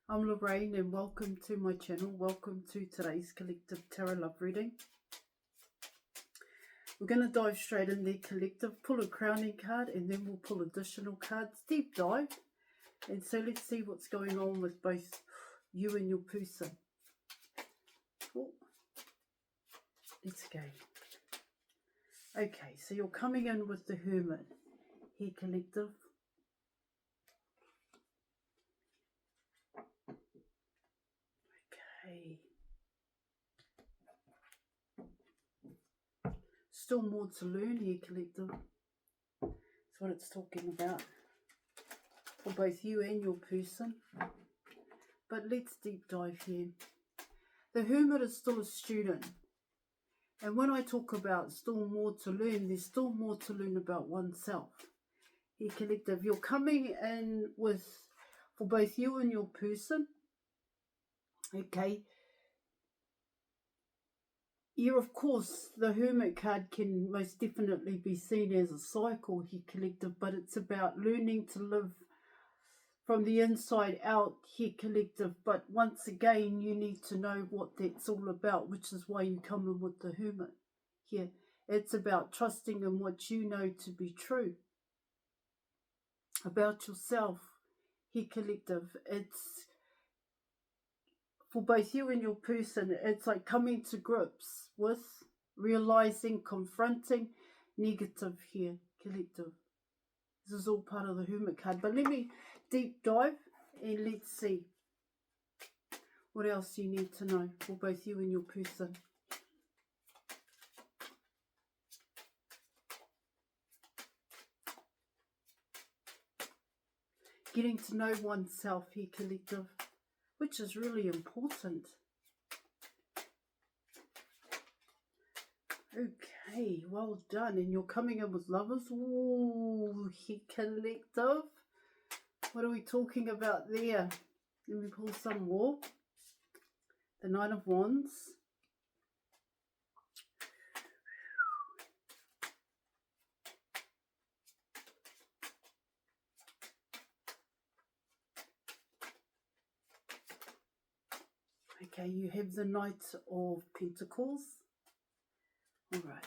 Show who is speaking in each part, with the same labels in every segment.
Speaker 1: I'm Lorraine and welcome to my channel. Welcome to today's Collective Tarot Love reading. We're going to dive straight in there, Collective. Pull a crowning card and then we'll pull additional cards. Deep dive. And so let's see what's going on with both you and your person. Oh, let's go. Okay, so you're coming in with the Hermit here, Collective. Okay. Still more to learn here, Collective. That's what it's talking about for both you and your person. But let's deep dive here. The Hermit is still a student. And when I talk about still more to learn, there's still more to learn about oneself. Here, Collective, you're coming in with, for both you and your person, okay, yeah, of course, the Hermit card can most definitely be seen as a cycle here, Collective, but it's about learning to live from the inside out here, Collective. But once again, you need to know what that's all about, which is why you come in with the Hermit here. It's about trusting in what you know to be true about yourself here, Collective. It's for both you and your person, it's like coming to grips with realizing, confronting negative here, Collective. This is all part of the Hermit card. But let me deep dive and let's see what else you need to know for both you and your person. Getting to know oneself here, Collective, which is really important. Okay, well done. And you're coming in with Lovers. Ooh, here, Collective. What are we talking about there? Let me pull some more. The Knight of Wands. Okay, you have the Knight of Pentacles. All right.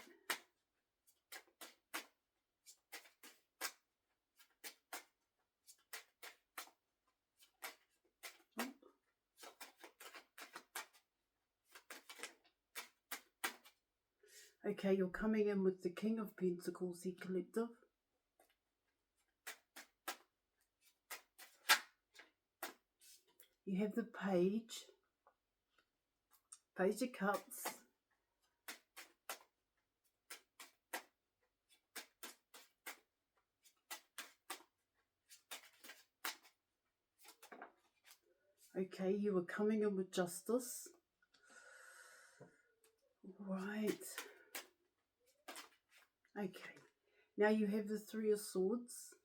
Speaker 1: Okay, you're coming in with the King of Pentacles here, Collective. You have the Page of Cups. Okay, you were coming in with Justice. Right. Okay. Now you have the Three of Swords.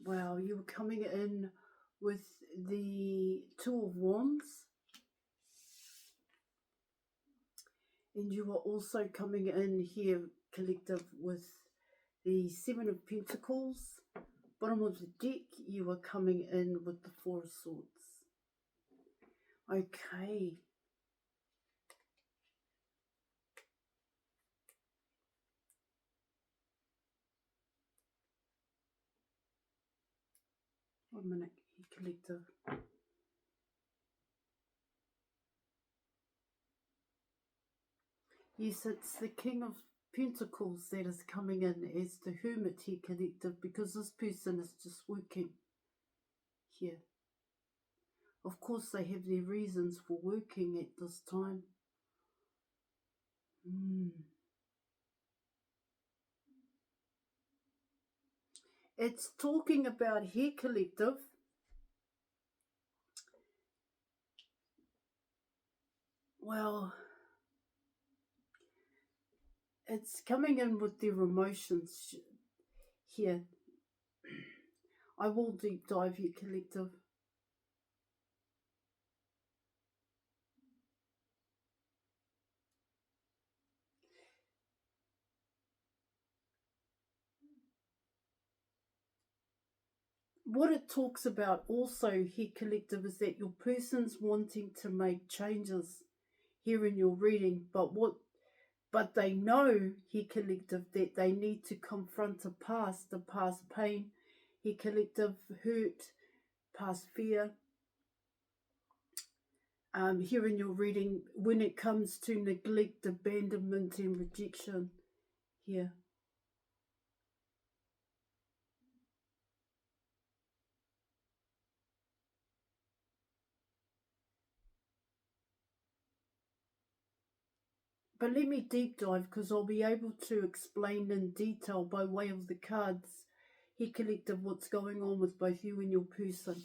Speaker 1: Wow, you were coming in with the Two of Wands. And you were also coming in here, Collective, with the Seven of Pentacles. Bottom of the deck, you were coming in with the Four of Swords. Okay. One minute, Collective. Yes, it's the King of Pentacles that is coming in as the Hermit here, Collective, because this person is just working here. Of course, they have their reasons for working at this time. It's talking about here, Collective, well, it's coming in with their emotions here. I will deep dive here, Collective. what it talks about also here, collective, is that your person's wanting to make changes here in your reading, but they know here, collective, that they need to confront the past pain, here, collective, hurt, past fear. Here in your reading, when it comes to neglect, abandonment, and rejection, here. But let me deep dive, because I'll be able to explain in detail by way of the cards here, collective, what's going on with both you and your person.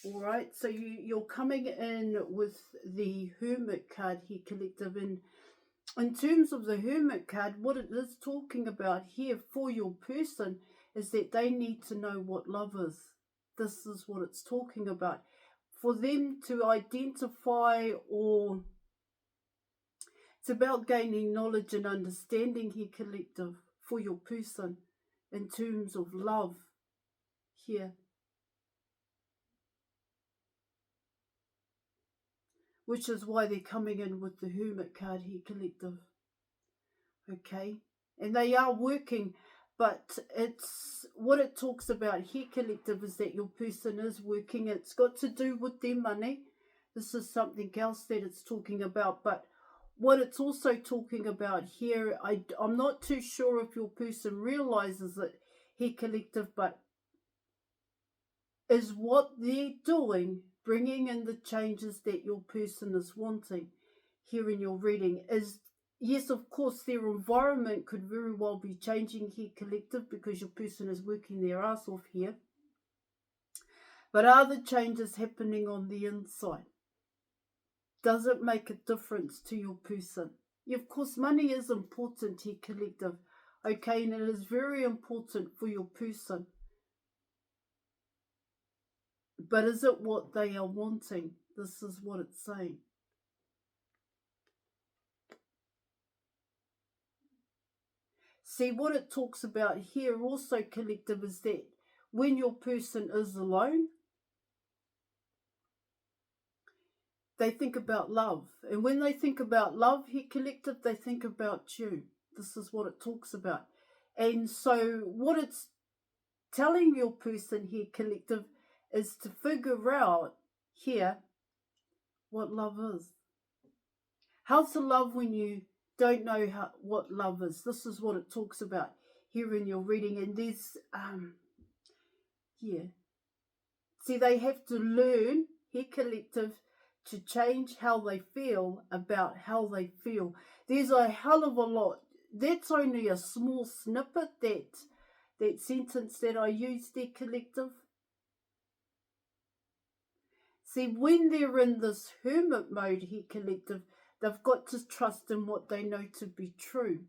Speaker 1: All right, so you're coming in with the Hermit card here, collective. And in terms of the Hermit card, what it is talking about here for your person is that they need to know what love is. This is what it's talking about. For them to identify, or it's about gaining knowledge and understanding here, collective, for your person in terms of love here. Which is why they're coming in with the Hermit card here, collective. Okay? And they are working, but it's what it talks about here, collective, is that your person is working. It's got to do with their money. This is something else that it's talking about. But what it's also talking about here, I'm not too sure if your person realizes it here, collective, but is what they're doing bringing in the changes that your person is wanting here in your reading. Is, yes, of course, their environment could very well be changing here, collective, because your person is working their ass off here. But are the changes happening on the inside? Does it make a difference to your person? Yeah, of course, money is important here, collective. Okay, and it is very important for your person. But is it what they are wanting? This is what it's saying. See, what it talks about here also, collective, is that when your person is alone, they think about love. And when they think about love here, collective, they think about you. This is what it talks about. And so what it's telling your person here, collective, is to figure out here what love is. How to love when you don't know what love is. This is what it talks about here in your reading. And there's, yeah. See, they have to learn here, collective, to change how they feel about how they feel. There's a hell of a lot. That's only a small snippet, that sentence that I used there, collective. See, when they're in this hermit mode here, collective, they've got to trust in what they know to be true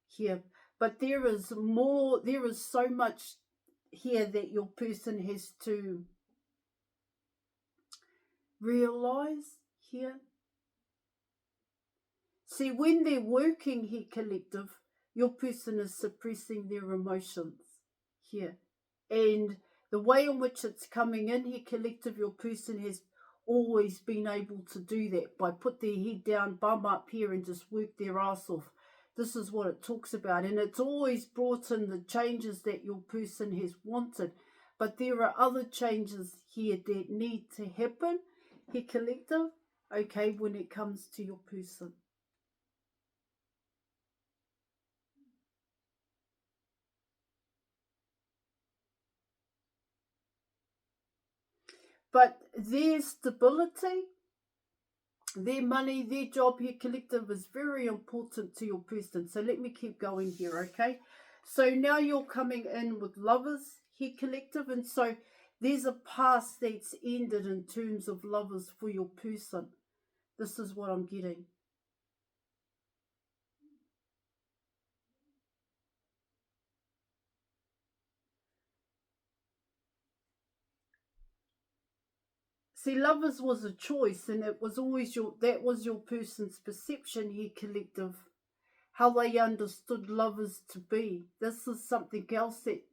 Speaker 1: here. But there is more, there is so much here that your person has to realize here. See, when they're working here, collective, your person is suppressing their emotions here. And the way in which it's coming in here, collective, your person has always been able to do that by put their head down, bum up here, and just work their ass off. This is what it talks about. And it's always brought in the changes that your person has wanted. But there are other changes here that need to happen here, collective, okay, when it comes to your person. But their stability, their money, their job here, collective, is very important to your person. So let me keep going here, okay? So now you're coming in with lovers here, collective. And so there's a past that's ended in terms of lovers for your person. This is what I'm getting. See, lovers was a choice, and it was always that was your person's perception here, collective, how they understood lovers to be. This is something else that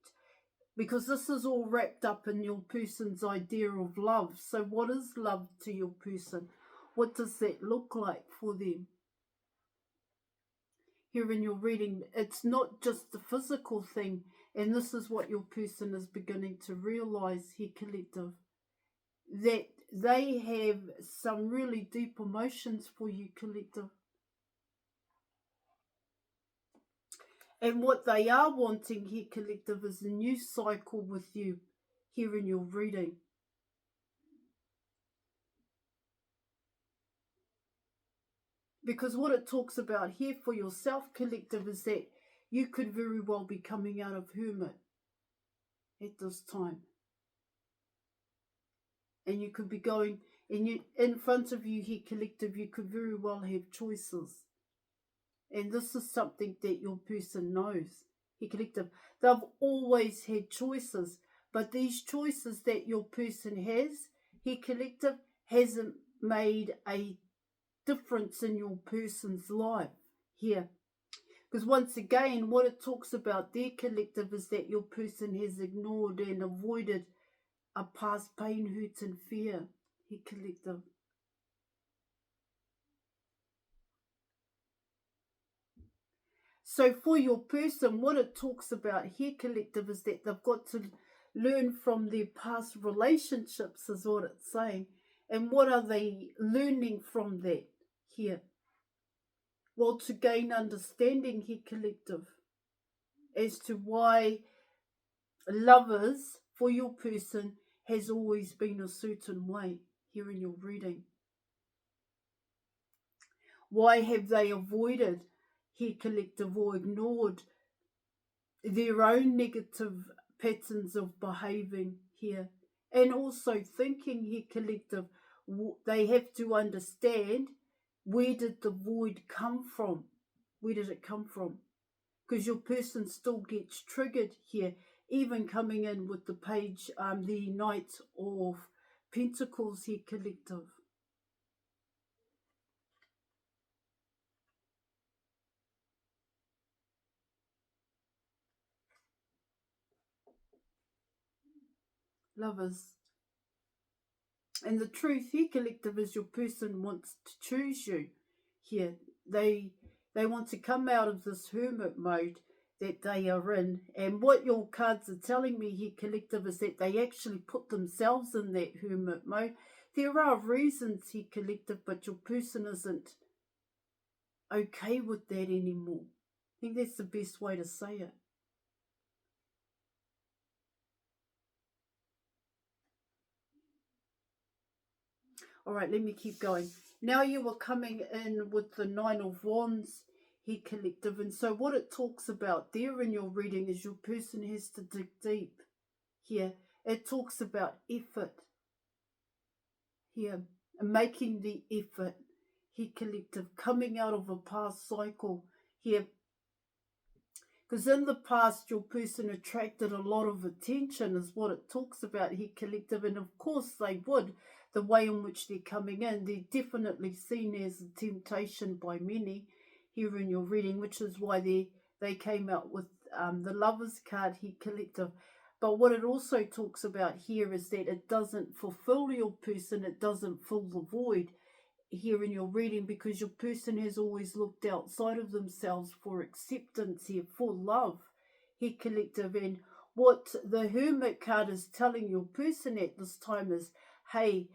Speaker 1: because this is all wrapped up in your person's idea of love. So what is love to your person? What does that look like for them? Here in your reading, it's not just the physical thing, and this is what your person is beginning to realize here, collective, that they have some really deep emotions for you, collective. And what they are wanting here, collective, is a new cycle with you here in your reading. Because what it talks about here for yourself, collective, is that you could very well be coming out of hermit at this time. And you could be going, and you, in front of you here, collective, you could very well have choices. And this is something that your person knows. Here, collective, they've always had choices. But these choices that your person has, here, collective, hasn't made a difference in your person's life here. Because once again, what it talks about there, collective, is that your person has ignored and avoided a past pain, hurt and fear here, collective. So for your person, what it talks about here, collective, is that they've got to learn from their past relationships, is what it's saying. And what are they learning from that here? Well, to gain understanding here, collective, as to why lovers for your person has always been a certain way here in your reading. Why have they avoided here, collective, or ignored their own negative patterns of behaving here? And also thinking here, collective, they have to understand, where did the void come from? Where did it come from? Because your person still gets triggered here, even coming in with the page, the Knight of Pentacles here, collective. Lovers. And the truth here, collective, is your person wants to choose you here. They want to come out of this hermit mode that they are in. And what your cards are telling me here, collective, is that they actually put themselves in that hermit mode. There are reasons here, collective, but your person isn't okay with that anymore. I think that's the best way to say it. All right, let me keep going. Now you are coming in with the Nine of Wands here, collective. And so what it talks about there in your reading is your person has to dig deep here. It talks about effort here, making the effort here, collective, coming out of a past cycle here. Because in the past, your person attracted a lot of attention, is what it talks about here, collective. And of course they would. The way in which they're coming in, they're definitely seen as a temptation by many here in your reading, which is why they came out with the Lovers card here, collective. But what it also talks about here is that it doesn't fulfill your person, it doesn't fill the void here in your reading, because your person has always looked outside of themselves for acceptance here, for love here, collective. And what the Hermit card is telling your person at this time is, hey,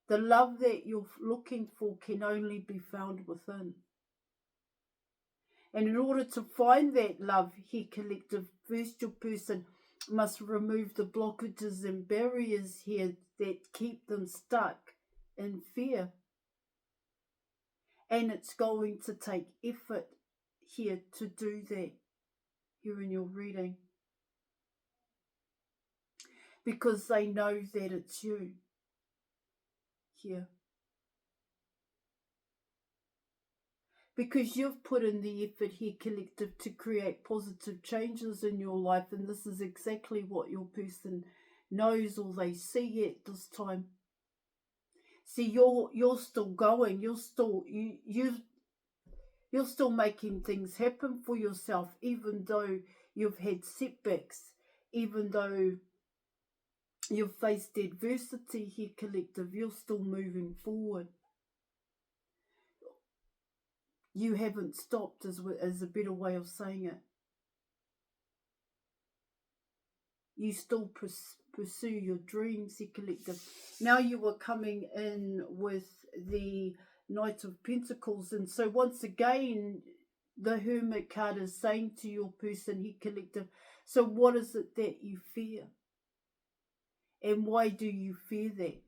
Speaker 1: the love that you're looking for can only be found within. And in order to find that love here, collective, first your person must remove the blockages and barriers here that keep them stuck in fear. And it's going to take effort here to do that here in your reading. Because they know that it's you here. Because you've put in the effort here, collective, to create positive changes in your life. And this is exactly what your person knows, or they see at this time. See, you're still going. You're still making things happen for yourself, even though you've had setbacks. even though you've faced adversity here, collective, you're still moving forward. You haven't stopped, as a better way of saying it. You still pursue your dreams here, collective. Now you are coming in with the Knight of Pentacles, and so once again the Hermit card is saying to your person here, collective, so what is it that you fear? And why do you fear that?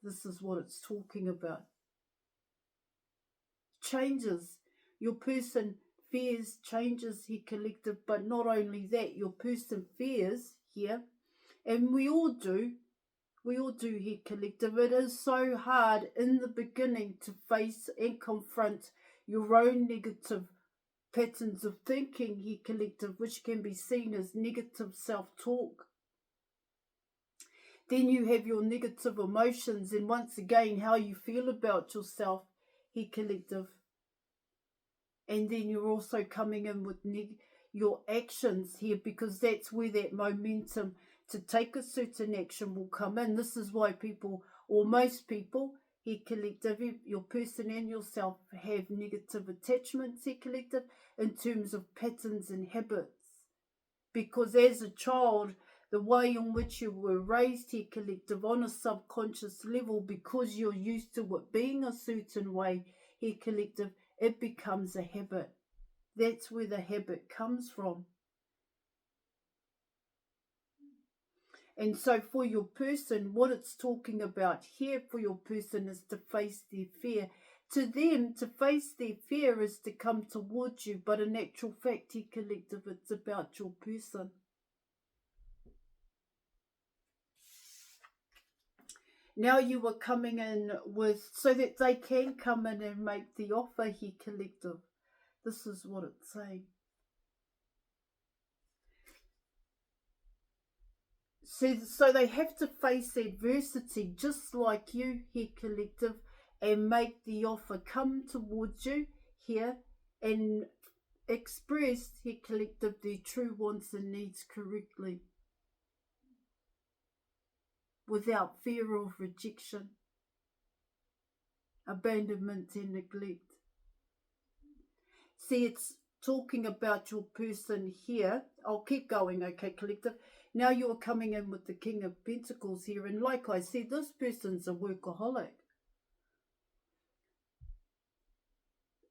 Speaker 1: This is what it's talking about. Changes. Your person fears changes here, collective, but not only that, your person fears here, and we all do here, collective. It is so hard in the beginning to face and confront your own negative patterns of thinking here, collective, which can be seen as negative self-talk. Then you have your negative emotions, and once again how you feel about yourself here, collective. And then you're also coming in with your actions here, because that's where that momentum to take a certain action will come in. This is why people, or most people here, collective, your person and yourself have negative attachments here, collective, in terms of patterns and habits. Because as a child, the way in which you were raised here, collective, on a subconscious level, because you're used to it being a certain way here, collective, it becomes a habit. That's where the habit comes from. And so for your person, what it's talking about here for your person is to face their fear. To them, to face their fear is to come towards you, but in actual fact, here, collective, it's about your person. Now you are coming in with, so that they can come in and make the offer here, collective. This is what it's saying. So they have to face adversity just like you here, collective, and make the offer, come towards you here and express here, collective, their true wants and needs correctly, without fear of rejection, abandonment and neglect. See, it's talking about your person here. I'll keep going, okay, collective. Now you're coming in with the King of Pentacles here, and like I said, this person's a workaholic.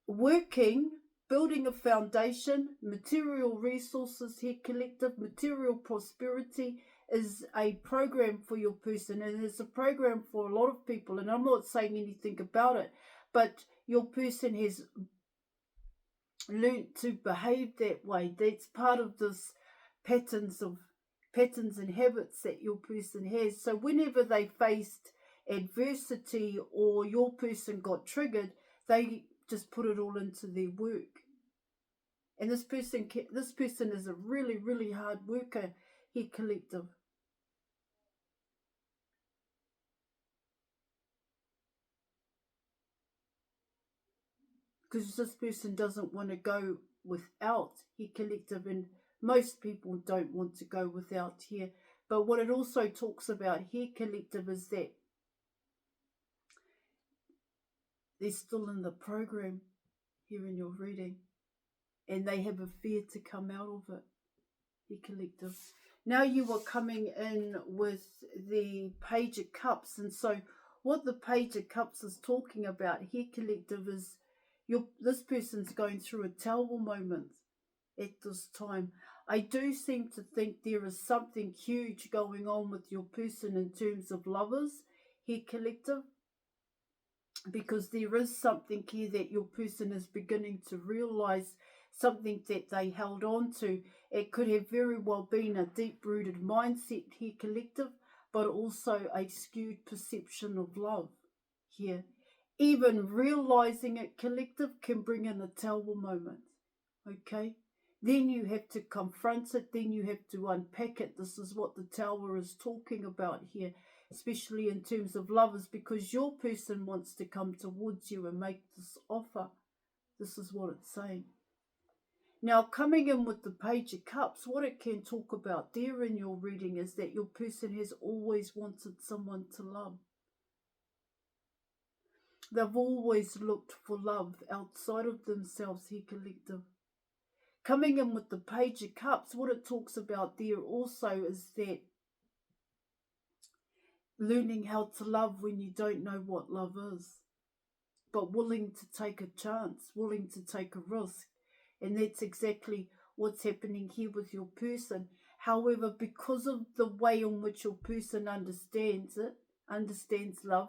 Speaker 1: Working, building a foundation, material resources here, collective, material prosperity is a program for your person, and it's a program for a lot of people, and I'm not saying anything about it, but your person has learned to behave that way. That's part of this patterns and habits that your person has. So whenever they faced adversity or your person got triggered, they just put it all into their work. And this person is a really, really hard worker here, collective. Because this person doesn't want to go without here, collective, and most people don't want to go without here. But what it also talks about here, collective, is that they're still in the program here in your reading, and they have a fear to come out of it here, collective. Now you are coming in with the Page of Cups, and so what the Page of Cups is talking about here, collective, is this person's going through a terrible moment at this time. I do seem to think there is something huge going on with your person in terms of lovers here, collective, because there is something here that your person is beginning to realize, something that they held on to. It could have very well been a deep-rooted mindset here, collective, but also a skewed perception of love here. Even realizing it, collective, can bring in a terrible moment, okay? Then you have to confront it, then you have to unpack it. This is what the Tower is talking about here, especially in terms of lovers, because your person wants to come towards you and make this offer. This is what it's saying. Now, coming in with the Page of Cups, what it can talk about there in your reading is that your person has always wanted someone to love. They've always looked for love outside of themselves here, collective. Coming in with the Page of Cups, what it talks about there also is that learning how to love when you don't know what love is, but willing to take a chance, willing to take a risk. And that's exactly what's happening here with your person. However, because of the way in which your person understands it, understands love,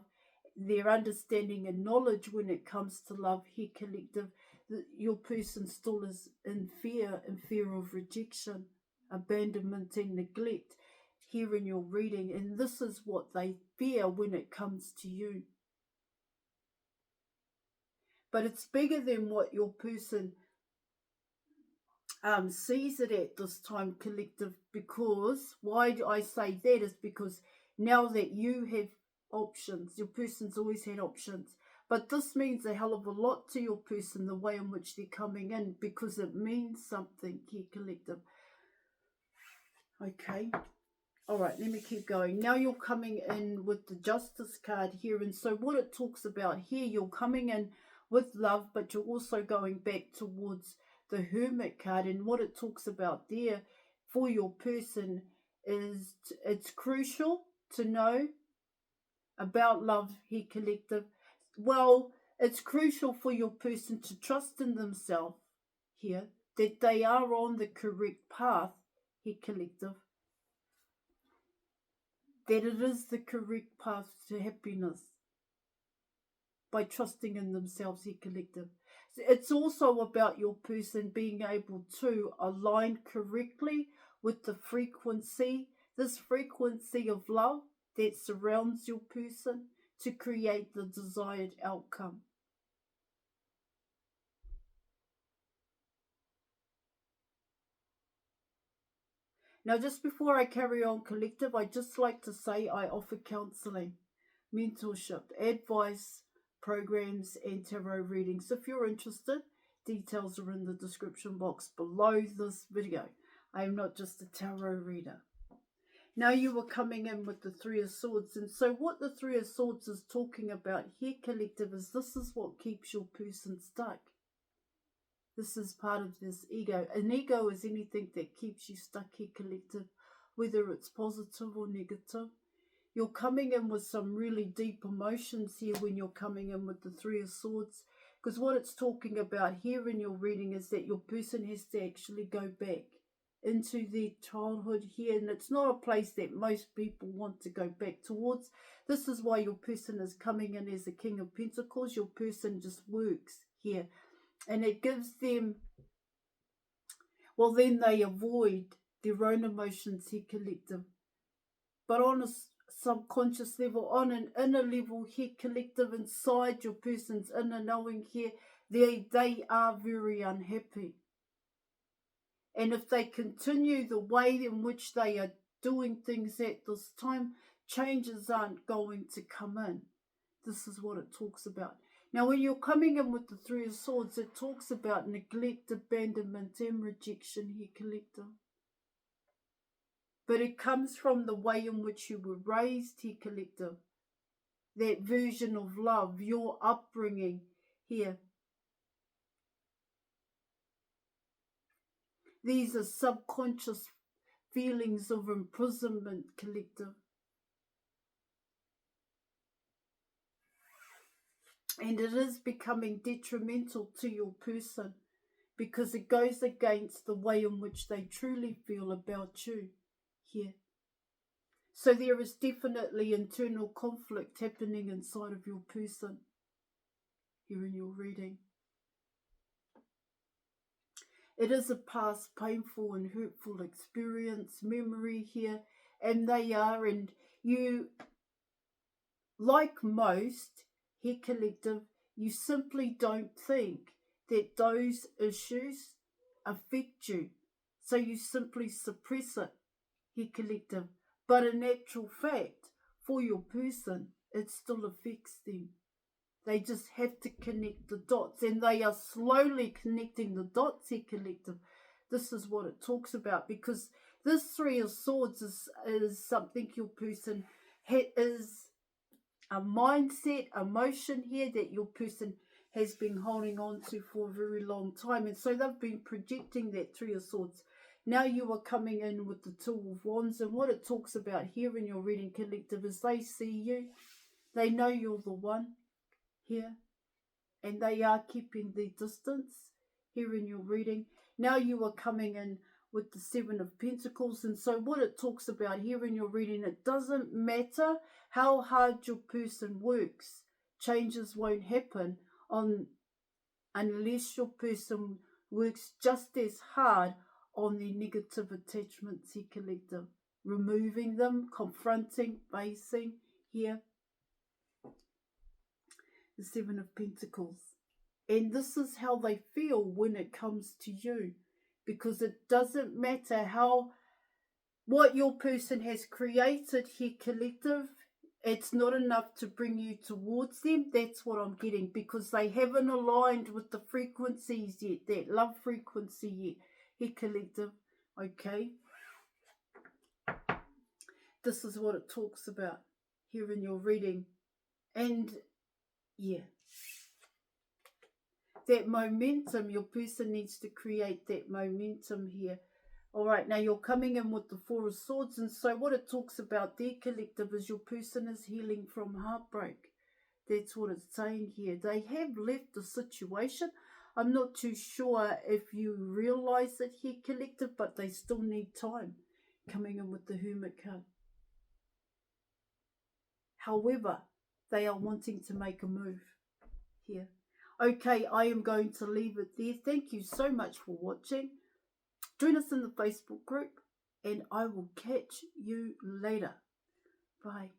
Speaker 1: their understanding and knowledge when it comes to love here, collective, your person still is in fear of rejection, abandonment and neglect here in your reading. And this is what they fear when it comes to you. But it's bigger than what your person sees it at this time, collective, because why do I say that is because now that you have options, your person's always had options, but this means a hell of a lot to your person, the way in which they're coming in, because it means something here, collective. Okay, all right, let me keep going. Now you're coming in with the Justice card here, and so what it talks about here, you're coming in with love, but you're also going back towards the Hermit card. And what it talks about there for your person is it's crucial to know about love here, collective. Well, it's crucial for your person to trust in themselves here, that they are on the correct path here, collective, that it is the correct path to happiness by trusting in themselves here, collective. It's also about your person being able to align correctly with the frequency, this frequency of love that surrounds your person to create the desired outcome. Now, just before I carry on, collective, I'd just like to say I offer counselling, mentorship, advice, programs and tarot readings. If you're interested, details are in the description box below this video. I am not just a tarot reader. Now you are coming in with the Three of Swords, and so what the Three of Swords is talking about here, collective, is this is what keeps your person stuck. This is part of this ego. An ego is anything that keeps you stuck here, collective, whether it's positive or negative. You're coming in with some really deep emotions here when you're coming in with the Three of Swords, because what it's talking about here in your reading is that your person has to actually go back into their childhood here, and it's not a place that most people want to go back towards. This is why your person is coming in as a King of Pentacles. Your person just works here, and it gives them, well, then they avoid their own emotions here, collective. But on a subconscious level, on an inner level here, collective, inside your person's inner knowing here, they are very unhappy. And if they continue the way in which they are doing things at this time, changes aren't going to come in. This is what it talks about. Now, when you're coming in with the Three of Swords, it talks about neglect, abandonment, and rejection here, collective. But it comes from the way in which you were raised here, collective. That version of love, your upbringing here. These are subconscious feelings of imprisonment, collective. And it is becoming detrimental to your person because it goes against the way in which they truly feel about you here. So there is definitely internal conflict happening inside of your person here in your reading. It is a past painful and hurtful experience, memory here, and they are, and you, like most here, collective, you simply don't think that those issues affect you. So you simply suppress it here, collective. But in actual fact, for your person, it still affects them. They just have to connect the dots, and they are slowly connecting the dots here, collective. This is what it talks about, because this Three of Swords is something your person is a mindset, emotion here that your person has been holding on to for a very long time. And so they've been projecting that Three of Swords. Now you are coming in with the Two of Wands. And what it talks about here in your reading, collective, is they see you. They know you're the one here. And they are keeping the distance here in your reading. Now you are coming in with the Seven of Pentacles. And so what it talks about here in your reading, it doesn't matter how hard your person works. Changes won't happen unless your person works just as hard on their negative attachments here, collective. Removing them, confronting, facing here. The Seven of Pentacles. And this is how they feel when it comes to you. Because it doesn't matter what your person has created here, collective. It's not enough to bring you towards them. That's what I'm getting. Because they haven't aligned with the frequencies yet. That love frequency yet. Here, collective. Okay. This is what it talks about here in your reading. And yeah. That momentum, your person needs to create that momentum here. All right, now you're coming in with the Four of Swords. And so what it talks about there, collective, is your person is healing from heartbreak. That's what it's saying here. They have left the situation. I'm not too sure if you realize it here, collective, but they still need time. Coming in with the Hermit card. However, they are wanting to make a move here. Okay, I am going to leave it there. Thank you so much for watching. Join us in the Facebook group, and I will catch you later. Bye.